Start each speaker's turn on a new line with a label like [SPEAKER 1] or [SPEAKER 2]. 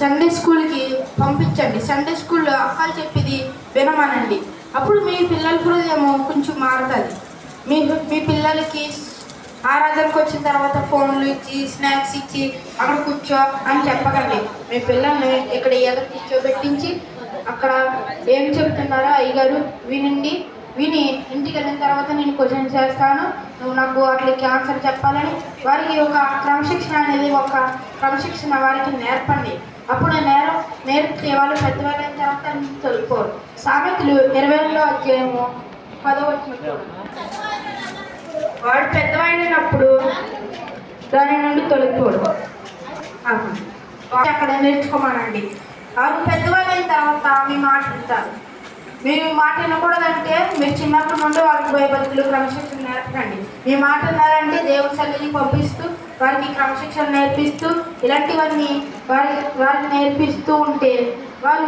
[SPEAKER 1] Sunday స్కూల్కి పంపించండి. Sunday స్కూల్లో అక్కలు చెప్పేది వినమనండి. అప్పుడు మీ పిల్లల హృదయము కొంచెం మారుతుంది. మీ పిల్లలకి ఆరాధనకు వచ్చిన తర్వాత ఫోన్లు ఇచ్చి స్నాక్స్ ఇచ్చి అక్కడ కూర్చో అని చెప్పకండి. మీ పిల్లల్ని ఇక్కడ ఎదురు కూర్చోబెట్టించి అక్కడ ఏం చెప్తున్నారో అయ్యగారు విని ఇంటికి వెళ్ళిన తర్వాత నేను క్వశ్చన్ చేస్తాను, నువ్వు నాకు వాటికి ఆన్సర్ చెప్పాలని వారికి ఒక క్రమశిక్షణ అనేది వారికి నేర్పండి. అప్పుడు నేర్పితే వాళ్ళు పెద్దవాళ్ళైన తర్వాత తొలిపోరు. సామెతలు 20వ అధ్యాయము 10వ వచనం, వాడు పెద్దవాడినప్పుడు దాని నుండి తొలగిపోడు. అక్కడ నేర్చుకోమనండి. వారు పెద్దవాళ్ళు అయిన తర్వాత మీ మాట వింటారు. మీరు మాట వినకూడదంటే మీరు చిన్నప్పటి నుండి వాళ్ళకి భయభక్తులు క్రమశిక్షణ నేర్పండి. మీ మాట వినాలంటే దేవుని సన్నిధిని పంపిస్తూ వారికి క్రమశిక్షణ నేర్పిస్తూ ఇలాంటివన్నీ వారికి నేర్పిస్తూ ఉంటే వారు